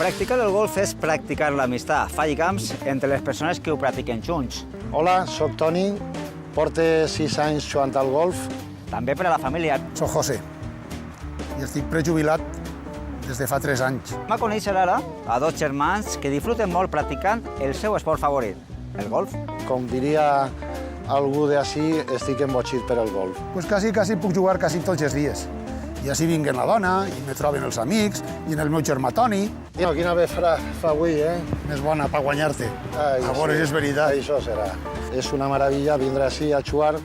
Practicar el golf és practicar l'amistat. Fa lligams entre les persones que ho practiquen junts. Hola, soc Toni, porto 6 anys jugant al golf. També per a la família. Soc José i estic prejubilat des de fa 3 anys. Va conèixer ara a 2 germans que disfruten molt practicant el seu esport favorit, el golf. Com diria algú d'ací, estic embotxit per el golf. Pues quasi puc jugar quasi tots els dies. I així vinguen la dona, i me troben els amics, i en el meu germà Toni. Quina vespre fa avui, eh? Més bona per guanyar-te. A veure si és veritat. Això serà. És una meravella vindre així a jugar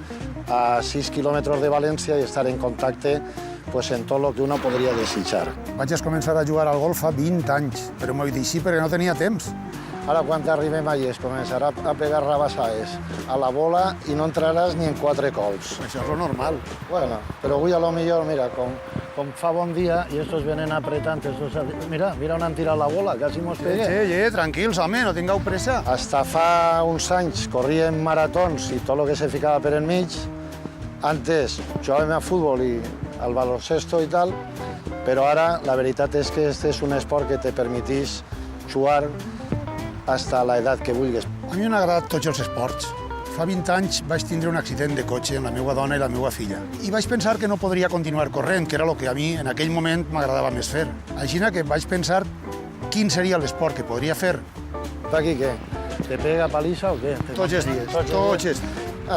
a 6 quilòmetres de València i estar en contacte pues, en tot el que uno podria desitjar. Vaig començar a jugar al golf fa 20 anys, però m'ho he deixat perquè no tenia temps. Ara, quan arribem allà, es començarà a pegar rabassades a la bola i no entraràs ni en 4 colps. Això és lo normal. Bueno, però avui a lo millor, mira, com fa bon dia i estos venen apretant, mira on han tirat la bola, quasi mos peguem. Tranquils, home, no tingueu pressa. Hasta fa uns anys corríem maratons i tot el que se ficava per enmig. Antes jugàvem a futbol i al baloncesto i tal, però ara la veritat és que este és un esport que te permetís jugar hasta l'edat que vulguis. A mi m'han agradat tots els esports. Fa 20 anys vaig tindre un accident de cotxe amb la meva dona i la meva filla. I vaig pensar que no podria continuar corrent, que era el que a mi en aquell moment m'agradava més fer. Així que vaig pensar quin seria l'esport que podria fer. Aquí què? Te pega palissa o què? Tots els dies, tots els dies.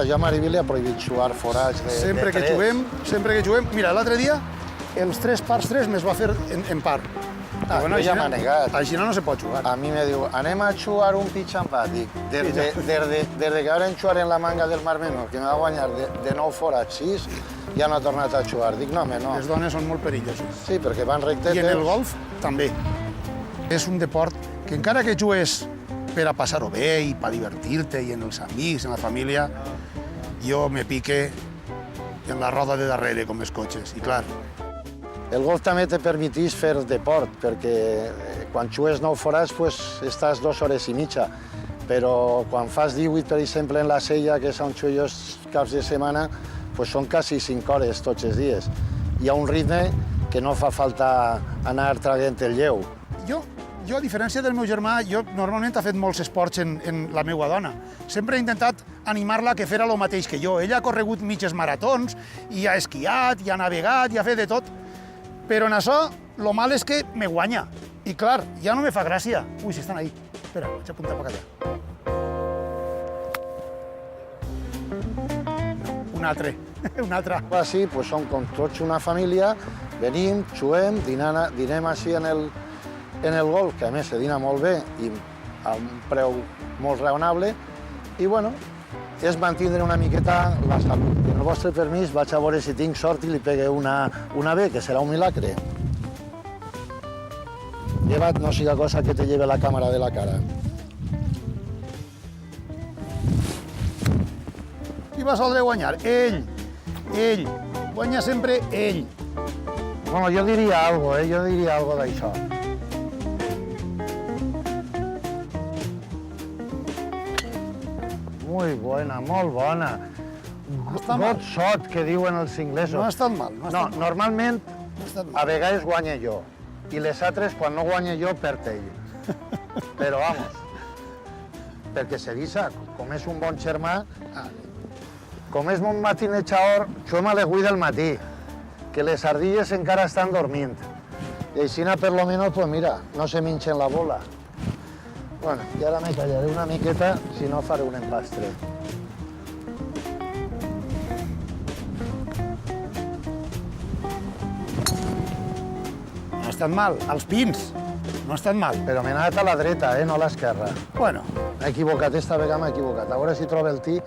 Jo a Mariví li ha prohibit jugar forats de sempre que juguem... Mira, l'altre dia, els 3 parts 3 me'ls va fer en part. Bueno, ja m'ha negat. Així no se pot jugar. A mi me diu, anem a jugar un pitch and putt. Dic, des que varen jugar en la manga del Mar Menor, que me va guanyar de 9 forats 6, ja no ha tornat a jugar. Dic, no, home, no. Les dones són molt perilloses. Sí, perquè van rectetes. I en el golf, també. És un deport que encara que jugues per a passar-ho bé i per divertir-te i en els amics, en la família, jo me pique en la roda de darrere, com els cotxes. I clar, el golf també te permetís fer deport, perquè quan jugues 9 forats pues, estàs 2 hores i mitja, però quan fas 18, per exemple, en la Sella, que és on jugo jo els caps de setmana, pues són quasi 5 hores tots els dies. Hi ha un ritme que no fa falta anar traient el lleu. Jo, a diferència del meu germà, jo normalment he fet molts esports en la meva dona. Sempre he intentat animar-la que fera el mateix que jo. Ella ha corregut mitges maratons, i ha esquiat, i ha navegat, i ha fet de tot. Però en això, el mal és que me guanya. I clar, ja no me fa gràcia. Ui, si estan ahí. Espera, vaig a apuntar per allà. Un altre, un altre. Així, pues, som com tots una família, venim, juguem, dinem així en el golf, que a més se dina molt bé i a un preu molt raonable, i bueno, és mantindre una miqueta la salut. I amb el vostre permís vaig a veure si tinc sort i li pegue una bé, que serà un milagre. Lleva't, no siga cosa que te lleve la càmera de la cara. Qui va soldre guanyar? Ell. Guanya sempre ell. Bueno, jo diria algo d'això. Molt bona. Got shot, que diuen els inglesos. No ha estat mal. No, normalment, a vegades guanya jo. I les altres, quan no guanya jo, perd ell. Però, vamos, perquè se guisa, com és un bon germà, com és un matinejador, juguem a les 8 del matí, que les ardilles encara estan dormint. I així, per lo menos, pues mira, no se minxen la bola. Bueno, i ara me callaré una miqueta, si no faré un empastre. No ha estat mal. Els pins. No ha estat mal. Però m'he anat a la dreta, no a l'esquerra. Bueno. M'he equivocat, esta vegada m'he equivocat. A veure si trobo el tee.